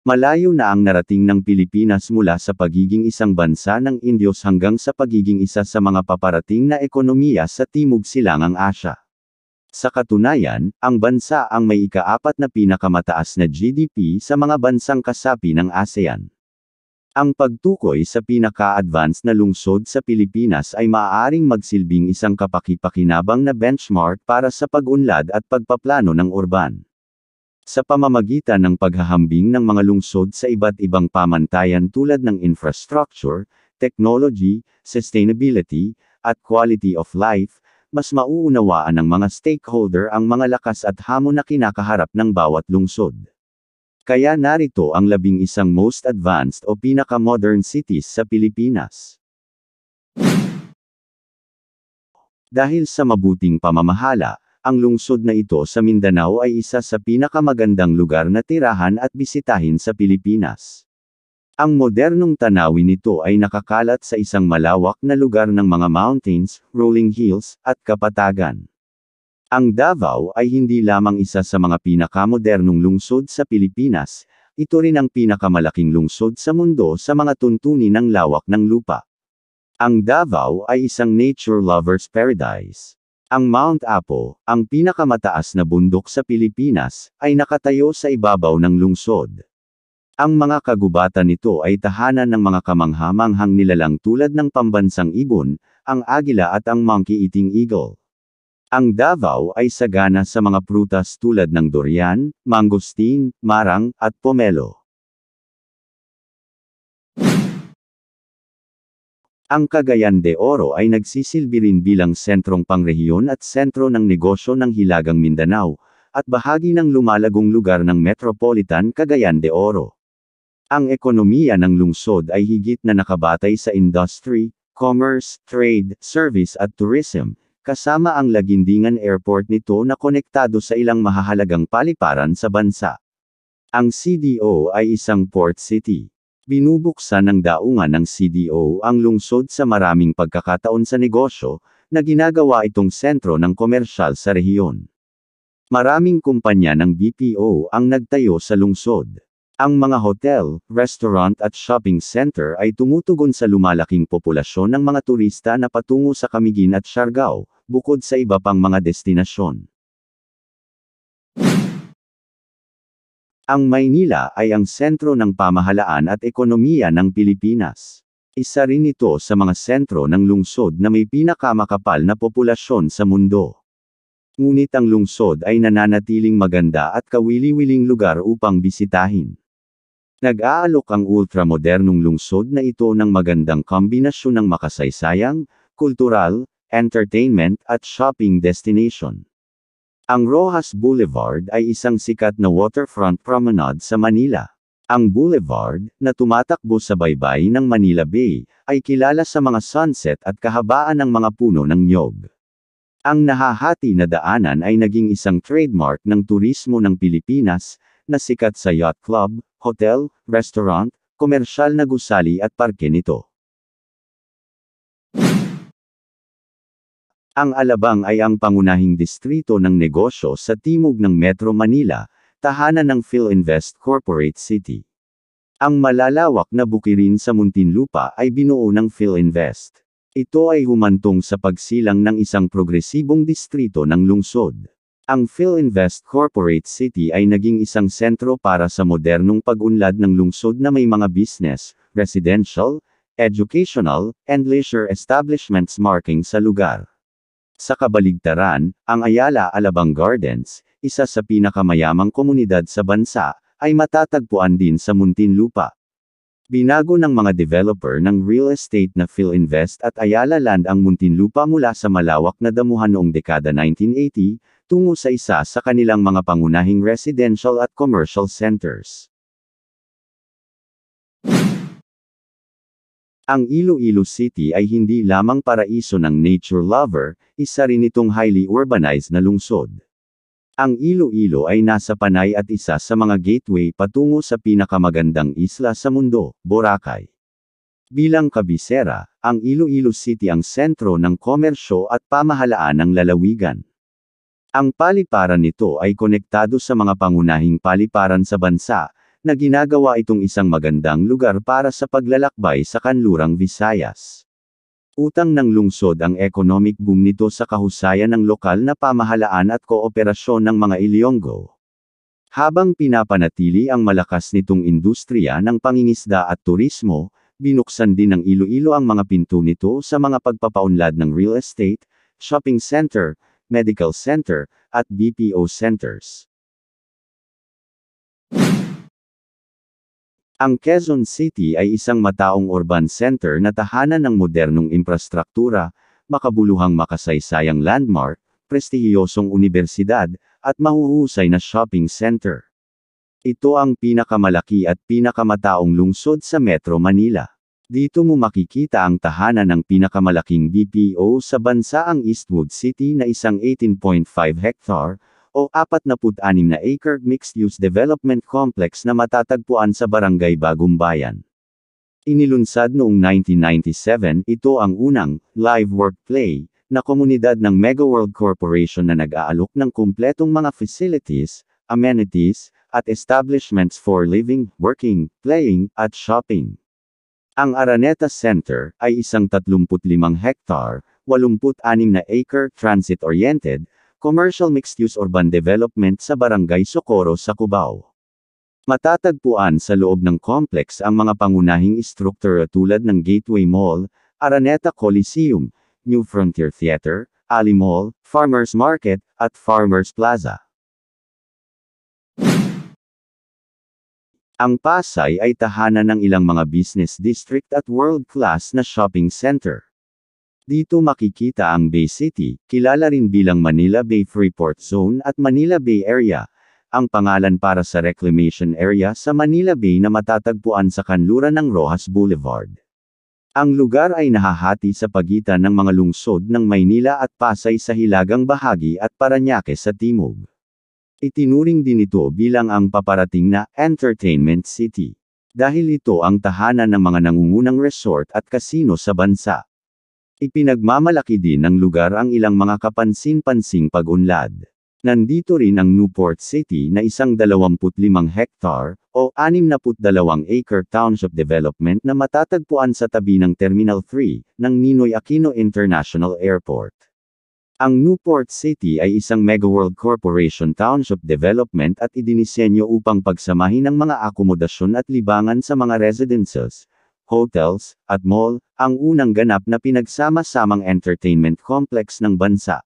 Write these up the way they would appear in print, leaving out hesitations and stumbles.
Malayo na ang narating ng Pilipinas mula sa pagiging isang bansa ng Indios hanggang sa pagiging isa sa mga paparating na ekonomiya sa Timog Silangang Asya. Sa katunayan, ang bansa ang may ika-4 na pinakamataas na GDP sa mga bansang kasapi ng ASEAN. Ang pagtukoy sa pinaka-advanced na lungsod sa Pilipinas ay maaaring magsilbing isang kapaki-pakinabang na benchmark para sa pag-unlad at pagpaplano ng urban. Sa pamamagitan ng paghahambing ng mga lungsod sa iba't ibang pamantayan tulad ng infrastructure, technology, sustainability, at quality of life, mas mauunawaan ng mga stakeholder ang mga lakas at hamon na kinakaharap ng bawat lungsod. Kaya narito ang 11 most advanced o pinaka-modern cities sa Pilipinas. Dahil sa mabuting pamamahala, ang lungsod na ito sa Mindanao ay isa sa pinakamagandang lugar na tirahan at bisitahin sa Pilipinas. Ang modernong tanawin nito ay nakakalat sa isang malawak na lugar ng mga mountains, rolling hills, at kapatagan. Ang Davao ay hindi lamang isa sa mga pinakamodernong lungsod sa Pilipinas, ito rin ang pinakamalaking lungsod sa mundo sa mga tuntunin ng lawak ng lupa. Ang Davao ay isang nature lover's paradise. Ang Mount Apo, ang pinakamataas na bundok sa Pilipinas, ay nakatayo sa ibabaw ng lungsod. Ang mga kagubatan nito ay tahanan ng mga kamangha-manghang nilalang tulad ng pambansang ibon, ang agila at ang monkey-eating eagle. Ang Davao ay sagana sa mga prutas tulad ng durian, mangosteen, marang, at pomelo. Ang Cagayan de Oro ay nagsisilbi rin bilang sentrong pangrehiyon at sentro ng negosyo ng Hilagang Mindanao, at bahagi ng lumalagong lugar ng Metropolitan Cagayan de Oro. Ang ekonomiya ng lungsod ay higit na nakabatay sa industry, commerce, trade, service at tourism, kasama ang Lagindingan Airport nito na konektado sa ilang mahahalagang paliparan sa bansa. Ang CDO ay isang port city. Binubuksan ng daungan ng CDO ang lungsod sa maraming pagkakataon sa negosyo, na ginagawa itong sentro ng komersyal sa rehiyon. Maraming kumpanya ng BPO ang nagtayo sa lungsod. Ang mga hotel, restaurant at shopping center ay tumutugon sa lumalaking populasyon ng mga turista na patungo sa Camiguin at Siargao, bukod sa iba pang mga destinasyon. Ang Maynila ay ang sentro ng pamahalaan at ekonomiya ng Pilipinas. Isa rin ito sa mga sentro ng lungsod na may pinakamakapal na populasyon sa mundo. Ngunit ang lungsod ay nananatiling maganda at kawili-wiling lugar upang bisitahin. Nag-aalok ang ultramodernong lungsod na ito ng magandang kombinasyon ng makasaysayang, kultural, entertainment at shopping destination. Ang Rojas Boulevard ay isang sikat na waterfront promenade sa Manila. Ang boulevard, na tumatakbo sa baybay ng Manila Bay, ay kilala sa mga sunset at kahabaan ng mga puno ng niyog. Ang nahahati na daanan ay naging isang trademark ng turismo ng Pilipinas, na sikat sa yacht club, hotel, restaurant, komersyal na gusali at parke nito. Ang Alabang ay ang pangunahing distrito ng negosyo sa timog ng Metro Manila, tahanan ng PhilInvest Corporate City. Ang malalawak na bukirin sa Muntinlupa ay binuo ng PhilInvest. Ito ay humantong sa pagsilang ng isang progresibong distrito ng lungsod. Ang PhilInvest Corporate City ay naging isang sentro para sa modernong pag-unlad ng lungsod na may mga business, residential, educational, and leisure establishments marking sa lugar. Sa kabaligtaran, ang Ayala Alabang Gardens, isa sa pinakamayamang komunidad sa bansa, ay matatagpuan din sa Muntinlupa. Binago ng mga developer ng real estate na PhilInvest at Ayala Land ang Muntinlupa mula sa malawak na damuhan noong dekada 1980, tungo sa isa sa kanilang mga pangunahing residential at commercial centers. Ang Iloilo City ay hindi lamang paraiso ng nature lover, isa rin itong highly urbanized na lungsod. Ang Iloilo ay nasa panay at isa sa mga gateway patungo sa pinakamagandang isla sa mundo, Boracay. Bilang kabisera, ang Iloilo City ang sentro ng komersyo at pamahalaan ng lalawigan. Ang paliparan nito ay konektado sa mga pangunahing paliparan sa bansa, na ginagawa itong isang magandang lugar para sa paglalakbay sa kanlurang Visayas. Utang ng lungsod ang economic boom nito sa kahusayan ng lokal na pamahalaan at kooperasyon ng mga Ilonggo. Habang pinapanatili ang malakas nitong industriya ng pangingisda at turismo, binuksan din ng Iloilo ang mga pinto nito sa mga pagpapaunlad ng real estate, shopping center, medical center, at BPO centers. Ang Quezon City ay isang mataong urban center na tahanan ng modernong infrastruktura, makabuluhang makasaysayang landmark, prestihiyosong unibersidad, at mahuhusay na shopping center. Ito ang pinakamalaki at pinakamataong lungsod sa Metro Manila. Dito mo makikita ang tahanan ng pinakamalaking BPO sa bansa, ang Eastwood City na isang 18.5 hectare, o 46 na acre mixed-use development complex na matatagpuan sa Barangay Bagong Bayan. Inilunsad noong 1997, ito ang unang live workplay na komunidad ng Megaworld Corporation na nag-aalok ng kumpletong mga facilities, amenities, at establishments for living, working, playing, at shopping. Ang Araneta Center ay isang 35 hectare, 86 na acre transit-oriented, commercial mixed-use urban development sa Barangay Socorro sa Cubao. Matatagpuan sa loob ng complex ang mga pangunahing istruktura tulad ng Gateway Mall, Araneta Coliseum, New Frontier Theater, Ali Mall, Farmers Market, at Farmers Plaza. Ang Pasay ay tahanan ng ilang mga business district at world-class na shopping center. Dito makikita ang Bay City, kilala rin bilang Manila Bay Freeport Zone at Manila Bay Area, ang pangalan para sa reclamation area sa Manila Bay na matatagpuan sa kanluran ng Rojas Boulevard. Ang lugar ay nahahati sa pagitan ng mga lungsod ng Maynila at Pasay sa hilagang bahagi at Parañaque sa timog. Itinuring din ito bilang ang paparating na entertainment city, dahil ito ang tahanan ng mga nangungunang resort at casino sa bansa. Ipinagmamalaki din ng lugar ang ilang mga kapansin-pansing pag-unlad. Nandito rin ang Newport City na isang 25 hectare, o 62 acre township development na matatagpuan sa tabi ng Terminal 3, ng Ninoy Aquino International Airport. Ang Newport City ay isang Megaworld Corporation township development at idinisenyo upang pagsamahin ang mga akomodasyon at libangan sa mga residences, hotels, at mall, ang unang ganap na pinagsama-samang entertainment complex ng bansa.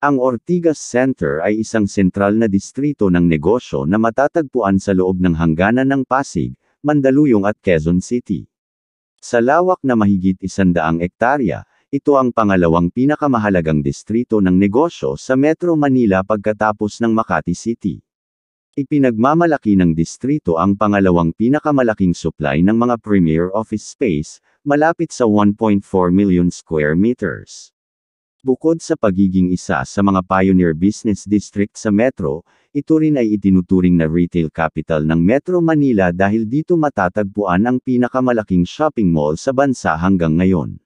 Ang Ortigas Center ay isang sentral na distrito ng negosyo na matatagpuan sa loob ng hangganan ng Pasig, Mandaluyong at Quezon City. Sa lawak na mahigit 100 ektarya, ito ang pangalawang pinakamahalagang distrito ng negosyo sa Metro Manila pagkatapos ng Makati City. Ipinagmamalaki ng distrito ang pangalawang pinakamalaking supply ng mga premier office space, malapit sa 1.4 million square meters. Bukod sa pagiging isa sa mga pioneer business district sa Metro, ito rin ay itinuturing na retail capital ng Metro Manila dahil dito matatagpuan ang pinakamalaking shopping mall sa bansa hanggang ngayon.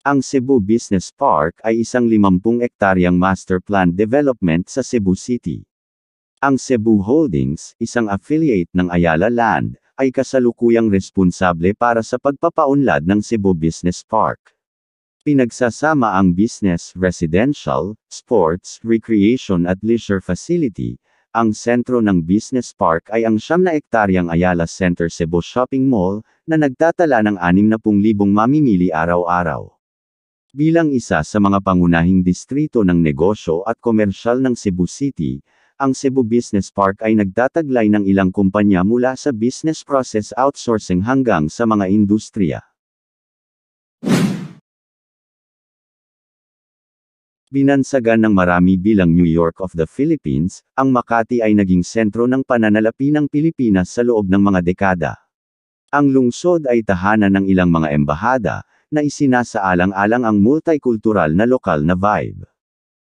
Ang Cebu Business Park ay isang 50 ektaryang master plan development sa Cebu City. Ang Cebu Holdings, isang affiliate ng Ayala Land, ay kasalukuyang responsable para sa pagpapaunlad ng Cebu Business Park. Pinagsasama ang business, residential, sports, recreation at leisure facility. Ang sentro ng business park ay ang 9 na ektaryang Ayala Center Cebu Shopping Mall, na nagtatala ng 60,000 mamimili araw-araw. Bilang isa sa mga pangunahing distrito ng negosyo at komersyal ng Cebu City, ang Cebu Business Park ay nagtataglay ng ilang kumpanya mula sa business process outsourcing hanggang sa mga industriya. Binansagan ng marami bilang New York of the Philippines, ang Makati ay naging sentro ng pananalapi ng Pilipinas sa loob ng mga dekada. Ang lungsod ay tahanan ng ilang mga embahada, na isinasaalang-alang ang multikultural na lokal na vibe.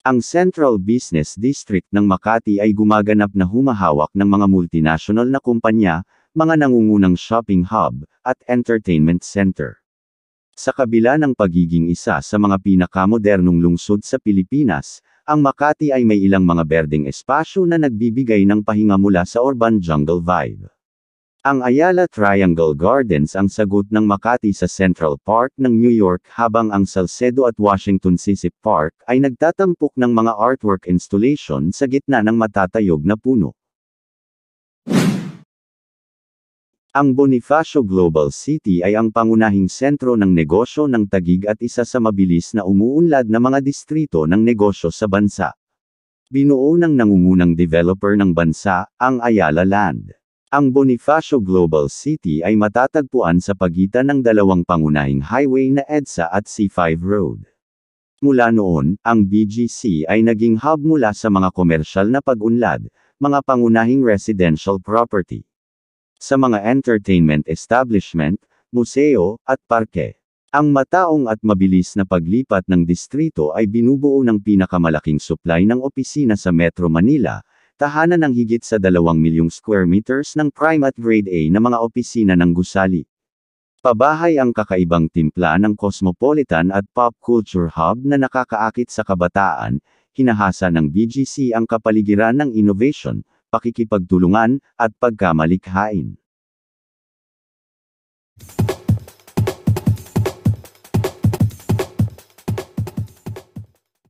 Ang Central Business District ng Makati ay gumaganap na humahawak ng mga multinational na kumpanya, mga nangungunang shopping hub, at entertainment center. Sa kabila ng pagiging isa sa mga pinakamodernong lungsod sa Pilipinas, ang Makati ay may ilang mga berdeng espasyo na nagbibigay ng pahinga mula sa urban jungle vibe. Ang Ayala Triangle Gardens ang sagot ng Makati sa Central Park ng New York, habang ang Salcedo at Washington Sisip Park ay nagtatampok ng mga artwork installation sa gitna ng matatayog na puno. Ang Bonifacio Global City ay ang pangunahing sentro ng negosyo ng Taguig at isa sa mabilis na umuunlad na mga distrito ng negosyo sa bansa. Binuo ng nangungunang developer ng bansa, ang Ayala Land. Ang Bonifacio Global City ay matatagpuan sa pagitan ng dalawang pangunahing highway na EDSA at C5 Road. Mula noon, ang BGC ay naging hub mula sa mga komersyal na pag-unlad, mga pangunahing residential property, sa mga entertainment establishment, museo, at parke. Ang mataong at mabilis na paglipat ng distrito ay binubuo ng pinakamalaking supply ng opisina sa Metro Manila, tahanan ng higit sa 2 milyong square meters ng prime at grade A na mga opisina ng gusali. Pabahay ang kakaibang timpla ng cosmopolitan at pop culture hub na nakakaakit sa kabataan, hinahasa ng BGC ang kapaligiran ng innovation, pakikipagtulungan, at pagkamalikhain.